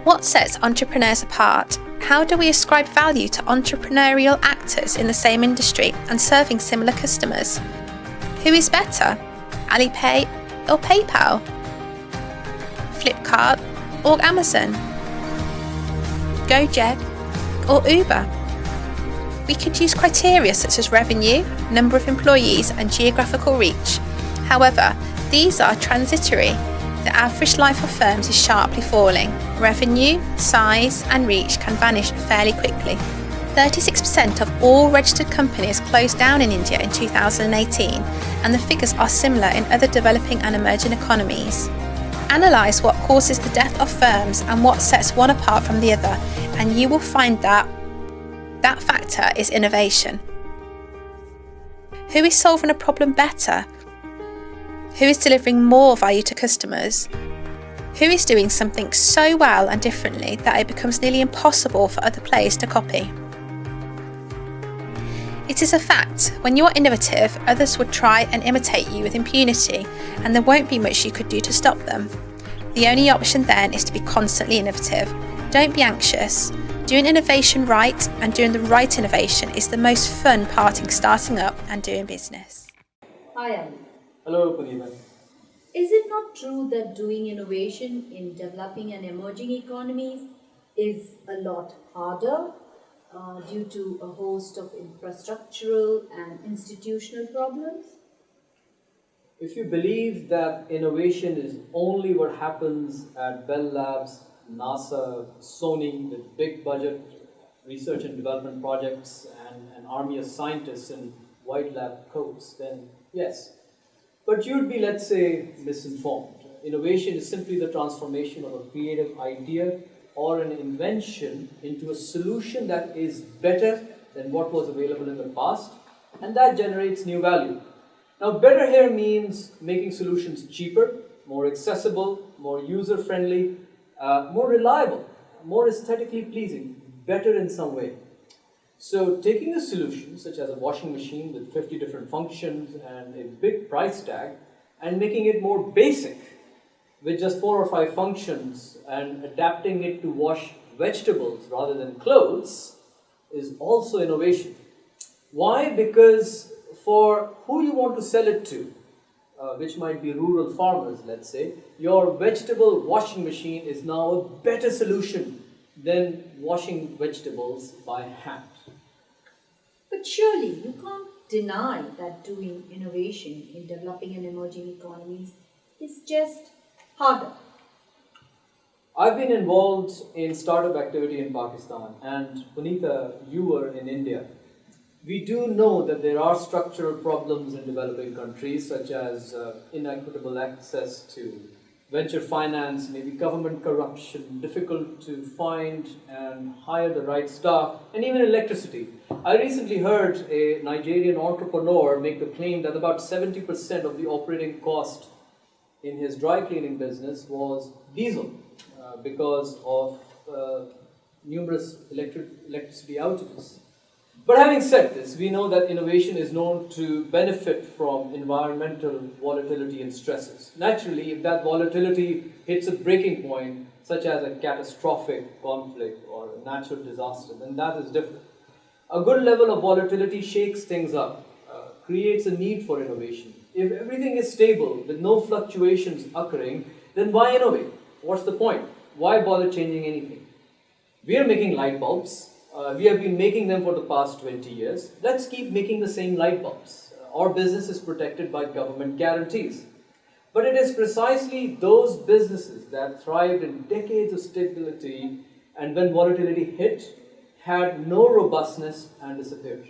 What sets entrepreneurs apart? How do we ascribe value to entrepreneurial actors in the same industry and serving similar customers? Who is better, Alipay or PayPal? Flipkart or Amazon? Gojek or Uber? We could use criteria such as revenue, number of employees and geographical reach. However, these are transitory. The average life of firms is sharply falling. Revenue, size and reach can vanish fairly quickly. 36% of all registered companies closed down in India in 2018, and the figures are similar in other developing and emerging economies. Analyse what causes the death of firms and what sets one apart from the other, and you will find that factor is innovation. Who is solving a problem better? Who is delivering more value to customers? Who is doing something so well and differently that it becomes nearly impossible for other players to copy? It is a fact, when you are innovative, others would try and imitate you with impunity, and there won't be much you could do to stop them. The only option then is to be constantly innovative. Don't be anxious. Doing innovation right and doing the right innovation is the most fun part in starting up and doing business. Hi, Ali. Hello, Punita. Is it not true that doing innovation in developing and emerging economies is a lot harder due to a host of infrastructural and institutional problems? If you believe that innovation is only what happens at Bell Labs, NASA, Sony with big budget research and development projects and an army of scientists in white lab coats, then yes. But you'd be, let's say, misinformed. Innovation is simply the transformation of a creative idea or an invention into a solution that is better than what was available in the past, and that generates new value. Now, better here means making solutions cheaper, more accessible, more user-friendly, more reliable, more aesthetically pleasing, better in some way. So taking a solution such as a washing machine with 50 different functions and a big price tag and making it more basic with just 4 or 5 functions and adapting it to wash vegetables rather than clothes is also innovation. Why? Because for who you want to sell it to, which might be rural farmers, let's say, your vegetable washing machine is now a better solution than washing vegetables by hand. But surely you can't deny that doing innovation in developing and emerging economies is just harder. I've been involved in startup activity in Pakistan, and Punita, you were in India. We do know that there are structural problems in developing countries, such as inequitable access to venture finance, maybe government corruption, difficult to find and hire the right staff, and even electricity. I recently heard a Nigerian entrepreneur make the claim that about 70% of the operating cost in his dry cleaning business was diesel because of numerous electricity outages. But having said this, we know that innovation is known to benefit from environmental volatility and stresses. Naturally, if that volatility hits a breaking point, such as a catastrophic conflict or a natural disaster, then that is different. A good level of volatility shakes things up, creates a need for innovation. If everything is stable with no fluctuations occurring, then why innovate? What's the point? Why bother changing anything? We are making light bulbs. We have been making them for the past 20 years. Let's keep making the same light bulbs. Our business is protected by government guarantees. But it is precisely those businesses that thrived in decades of stability and when volatility hit, had no robustness and disappeared.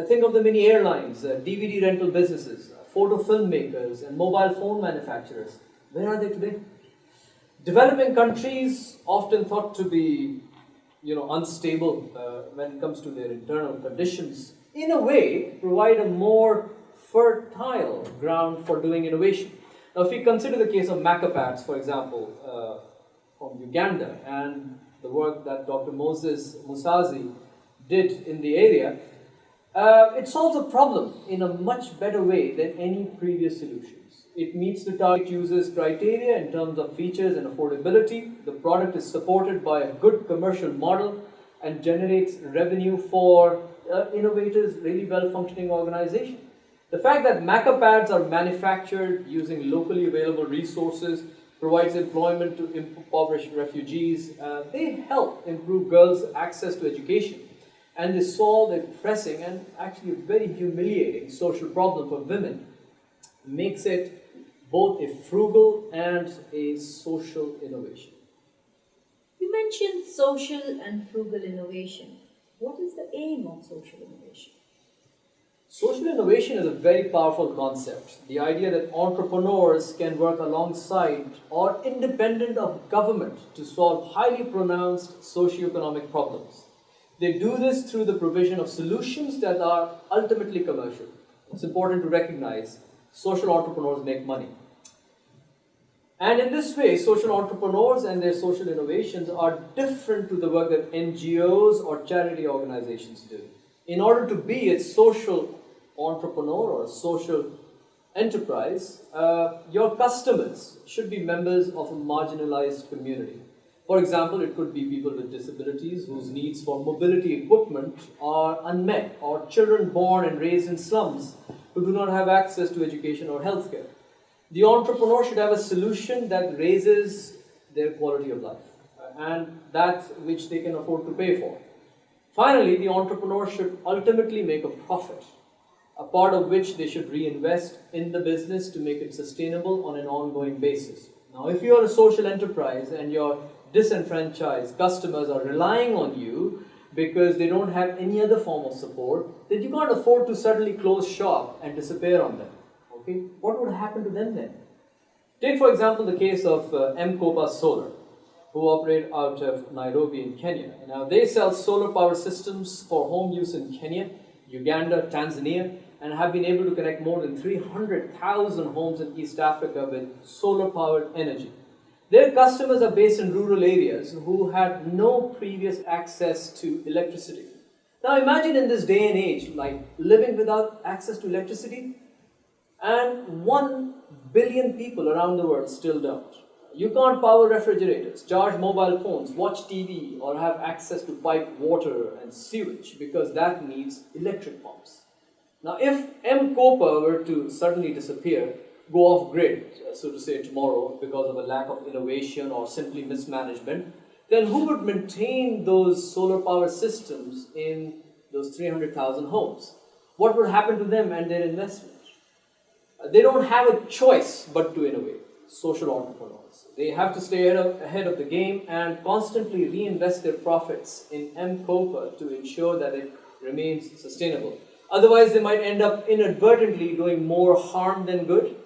Think of the many airlines, DVD rental businesses, photo filmmakers, and mobile phone manufacturers. Where are they today? Developing countries, often thought to be unstable when it comes to their internal conditions, in a way provide a more fertile ground for doing innovation. Now, if we consider the case of Macapats, for example, from Uganda, and the work that Dr. Moses Musazi did in the area, it solves a problem in a much better way than any previous solutions. It meets the target users' criteria in terms of features and affordability. The product is supported by a good commercial model and generates revenue for innovators, really well-functioning organization. The fact that Maca pads are manufactured using locally available resources provides employment to impoverished refugees. They help improve girls' access to education, and they solve a pressing and actually a very humiliating social problem for women. Makes it both a frugal and a social innovation. You mentioned social and frugal innovation. What is the aim of social innovation? Social innovation is a very powerful concept. The idea that entrepreneurs can work alongside or independent of government to solve highly pronounced socioeconomic problems. They do this through the provision of solutions that are ultimately commercial. It's important to recognize social entrepreneurs make money. And in this way, social entrepreneurs and their social innovations are different to the work that NGOs or charity organizations do. In order to be a social entrepreneur or a social enterprise, your customers should be members of a marginalized community. For example, it could be people with disabilities whose needs for mobility equipment are unmet, or children born and raised in slums who do not have access to education or healthcare. The entrepreneur should have a solution that raises their quality of life and that which they can afford to pay for. Finally, the entrepreneur should ultimately make a profit, a part of which they should reinvest in the business to make it sustainable on an ongoing basis. Now, if you are a social enterprise and your disenfranchised customers are relying on you because they don't have any other form of support, then you can't afford to suddenly close shop and disappear on them. Okay? What would happen to them then? Take, for example, the case of M-Kopa Solar, who operate out of Nairobi in Kenya. Now, they sell solar power systems for home use in Kenya, Uganda, Tanzania, and have been able to connect more than 300,000 homes in East Africa with solar-powered energy. Their customers are based in rural areas who had no previous access to electricity. Now imagine in this day and age, like living without access to electricity, and 1 billion people around the world still don't. You can't power refrigerators, charge mobile phones, watch TV, or have access to piped water and sewage because that needs electric pumps. Now, if M-Kopa were to suddenly disappear, go off grid, so to say, tomorrow because of a lack of innovation or simply mismanagement, then who would maintain those solar power systems in those 300,000 homes? What would happen to them and their investment? They don't have a choice but to innovate, social entrepreneurs. They have to stay ahead of the game and constantly reinvest their profits in M-Kopa to ensure that it remains sustainable. Otherwise, they might end up inadvertently doing more harm than good.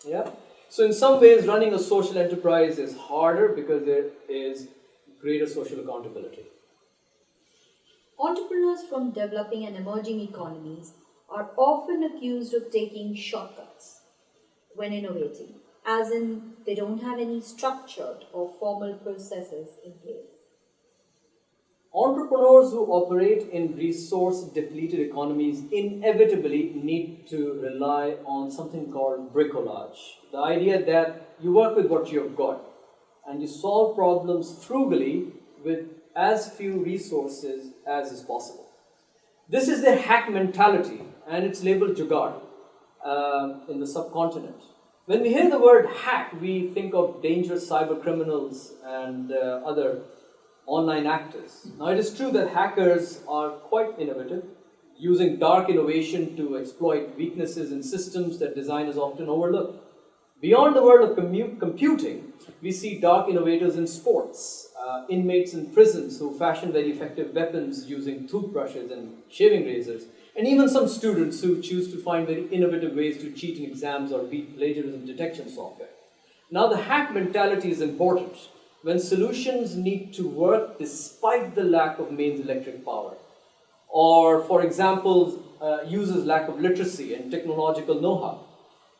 Yeah. So in some ways, running a social enterprise is harder because there is greater social accountability. Entrepreneurs from developing and emerging economies are often accused of taking shortcuts when innovating, as in they don't have any structured or formal processes in place. Entrepreneurs who operate in resource-depleted economies inevitably need to rely on something called bricolage. The idea that you work with what you've got and you solve problems frugally with as few resources as is possible. This is the hack mentality, and it's labeled jugaad in the subcontinent. When we hear the word hack, we think of dangerous cyber criminals and other online actors. Now, it is true that hackers are quite innovative, using dark innovation to exploit weaknesses in systems that designers often overlook. Beyond the world of computing, we see dark innovators in sports, inmates in prisons who fashion very effective weapons using toothbrushes and shaving razors, and even some students who choose to find very innovative ways to cheat in exams or beat plagiarism detection software. Now, the hack mentality is important when solutions need to work despite the lack of mains electric power, or, for example, users' lack of literacy and technological know-how.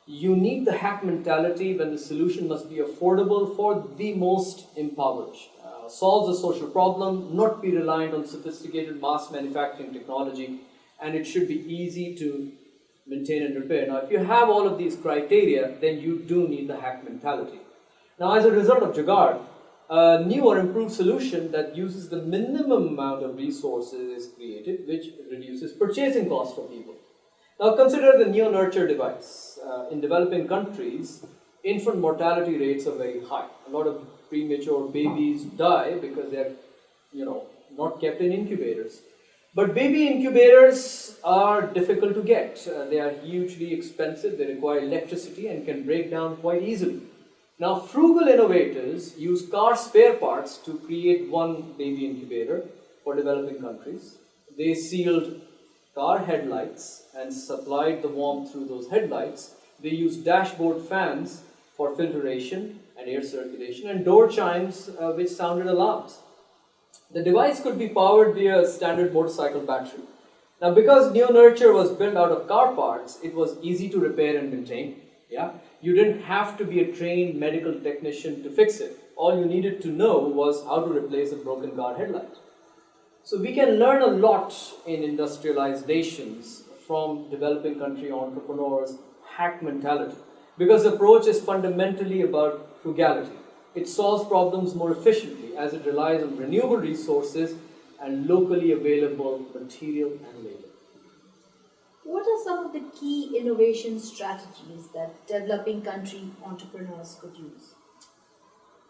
You need the hack mentality when the solution must be affordable for the most impoverished, solves a social problem, not be reliant on sophisticated mass manufacturing technology, and it should be easy to maintain and repair. Now, if you have all of these criteria, then you do need the hack mentality. Now, as a result of Jugaad, a new or improved solution that uses the minimum amount of resources is created, which reduces purchasing costs for people. Now, consider the neo-nurture device. In developing countries, infant mortality rates are very high. A lot of premature babies die because they're, not kept in incubators. But baby incubators are difficult to get. They are hugely expensive, they require electricity and can break down quite easily. Now, frugal innovators use car spare parts to create one baby incubator for developing countries. They sealed car headlights and supplied the warmth through those headlights. They used dashboard fans for filtration and air circulation and door chimes which sounded alarms. The device could be powered via a standard motorcycle battery. Now, because neo-nurture was built out of car parts, it was easy to repair and maintain. Yeah, you didn't have to be a trained medical technician to fix it. All you needed to know was how to replace a broken car headlight. So we can learn a lot in industrialized nations from developing country entrepreneurs' hack mentality, because the approach is fundamentally about frugality. It solves problems more efficiently as it relies on renewable resources and locally available material and labor. What are some of the key innovation strategies that developing country entrepreneurs could use?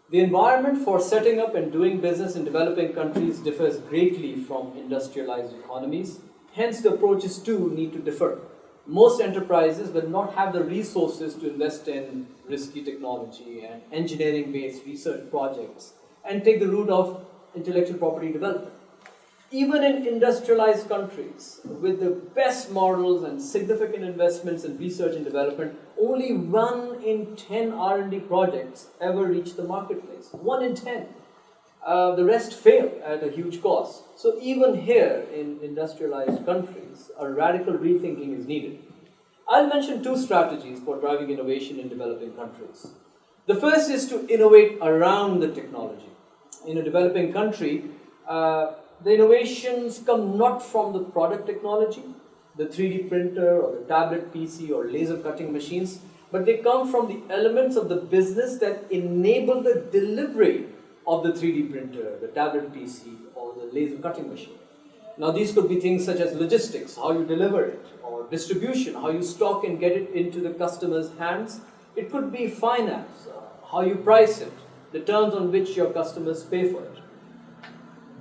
The environment for setting up and doing business in developing countries differs greatly from industrialized economies. Hence, the approaches too need to differ. Most enterprises will not have the resources to invest in risky technology and engineering-based research projects and take the route of intellectual property development. Even in industrialized countries, with the best models and significant investments in research and development, only 1 in 10 R&D projects ever reach the marketplace. 1 in 10. The rest fail at a huge cost. So even here in industrialized countries, a radical rethinking is needed. I'll mention 2 strategies for driving innovation in developing countries. The first is to innovate around the technology. In a developing country, the innovations come not from the product technology, the 3D printer or the tablet PC or laser cutting machines, but they come from the elements of the business that enable the delivery of the 3D printer, the tablet PC or the laser cutting machine. Now, these could be things such as logistics, how you deliver it, or distribution, how you stock and get it into the customer's hands. It could be finance, how you price it, the terms on which your customers pay for it.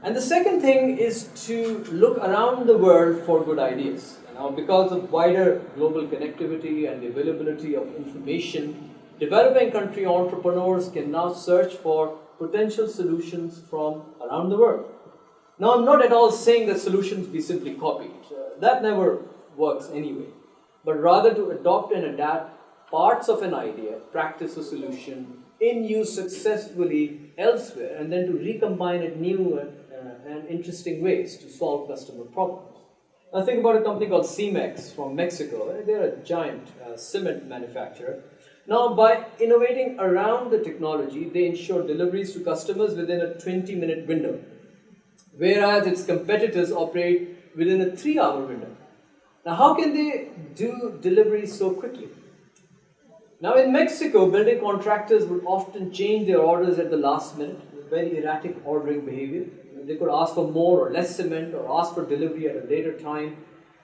And the second thing is to look around the world for good ideas. Now, because of wider global connectivity and the availability of information, developing country entrepreneurs can now search for potential solutions from around the world. Now, I'm not at all saying that solutions be simply copied. That never works anyway. But rather to adopt and adapt parts of an idea, practice a solution in use successfully elsewhere, and then to recombine it new and interesting ways to solve customer problems. Now think about a company called Cemex from Mexico. They're a giant cement manufacturer. Now by innovating around the technology, they ensure deliveries to customers within a 20-minute window, whereas its competitors operate within a 3-hour window. Now how can they do deliveries so quickly? Now in Mexico, building contractors would often change their orders at the last minute, with very erratic ordering behavior. They could ask for more or less cement or ask for delivery at a later time.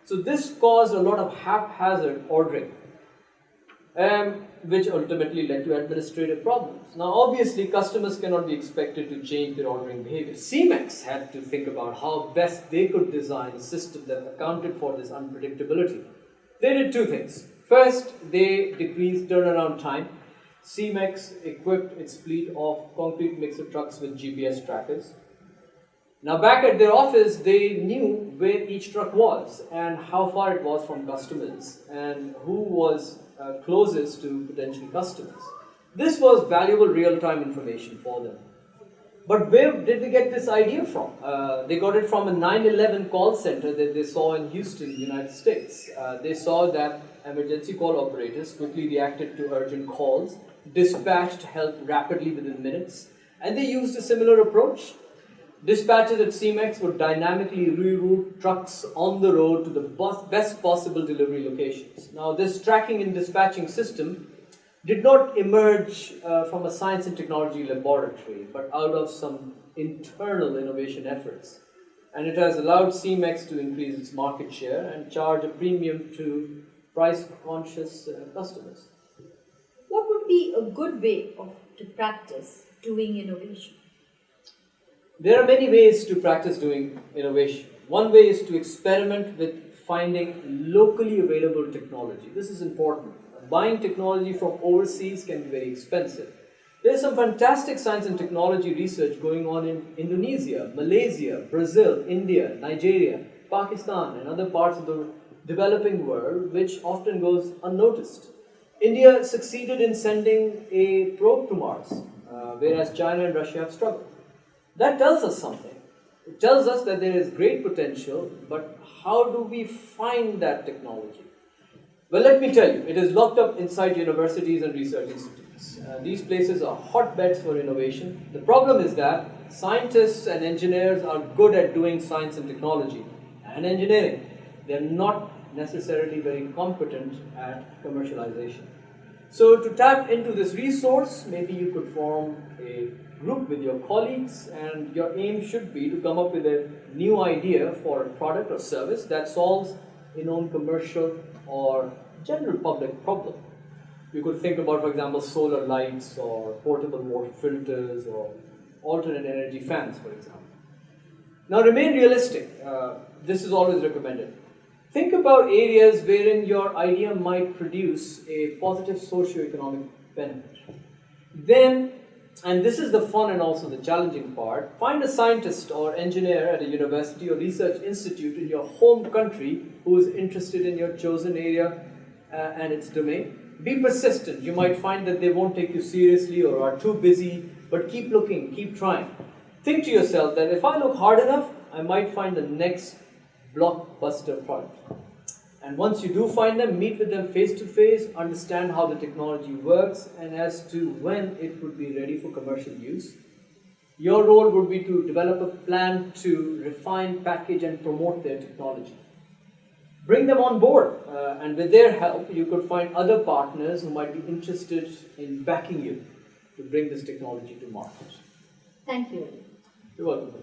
So this caused a lot of haphazard ordering, which ultimately led to administrative problems. Now obviously customers cannot be expected to change their ordering behavior. Cemex had to think about how best they could design a system that accounted for this unpredictability. They did 2 things. First, they decreased turnaround time. Cemex equipped its fleet of concrete mixer trucks with GPS trackers. Now back at their office, they knew where each truck was and how far it was from customers and who was closest to potential customers. This was valuable real-time information for them. But where did they get this idea from? They got it from a 9/11 call center that they saw in Houston, United States. They saw that emergency call operators quickly reacted to urgent calls, dispatched help rapidly within minutes, and they used a similar approach. Dispatchers at CEMEX would dynamically reroute trucks on the road to the best possible delivery locations. Now, this tracking and dispatching system did not emerge from a science and technology laboratory, but out of some internal innovation efforts. And it has allowed CEMEX to increase its market share and charge a premium to price-conscious customers. What would be a good way to practice doing innovation? There are many ways to practice doing innovation. One way is to experiment with finding locally available technology. This is important. Buying technology from overseas can be very expensive. There is some fantastic science and technology research going on in Indonesia, Malaysia, Brazil, India, Nigeria, Pakistan, and other parts of the developing world, which often goes unnoticed. India succeeded in sending a probe to Mars, whereas China and Russia have struggled. That tells us something. It tells us that there is great potential, but how do we find that technology? Well, let me tell you, it is locked up inside universities and research institutes. These places are hotbeds for innovation. The problem is that scientists and engineers are good at doing science and technology and engineering. They're not necessarily very competent at commercialization. So to tap into this resource, maybe you could form a group with your colleagues, and your aim should be to come up with a new idea for a product or service that solves a known commercial or general public problem. You could think about, for example, solar lights or portable water filters or alternate energy fans, for example. Now remain realistic. This is always recommended. Think about areas wherein your idea might produce a positive socio-economic benefit. Then, and this is the fun and also the challenging part, find a scientist or engineer at a university or research institute in your home country who is interested in your chosen area and its domain. Be persistent. You might find that they won't take you seriously or are too busy, but keep looking, keep trying. Think to yourself that if I look hard enough, I might find the next blockbuster product. And once you do find them, meet with them face to face, understand how the technology works and as to when it would be ready for commercial use. Your role would be to develop a plan to refine, package and promote their technology. Bring them on board, and with their help, you could find other partners who might be interested in backing you to bring this technology to market. Thank you. You're welcome.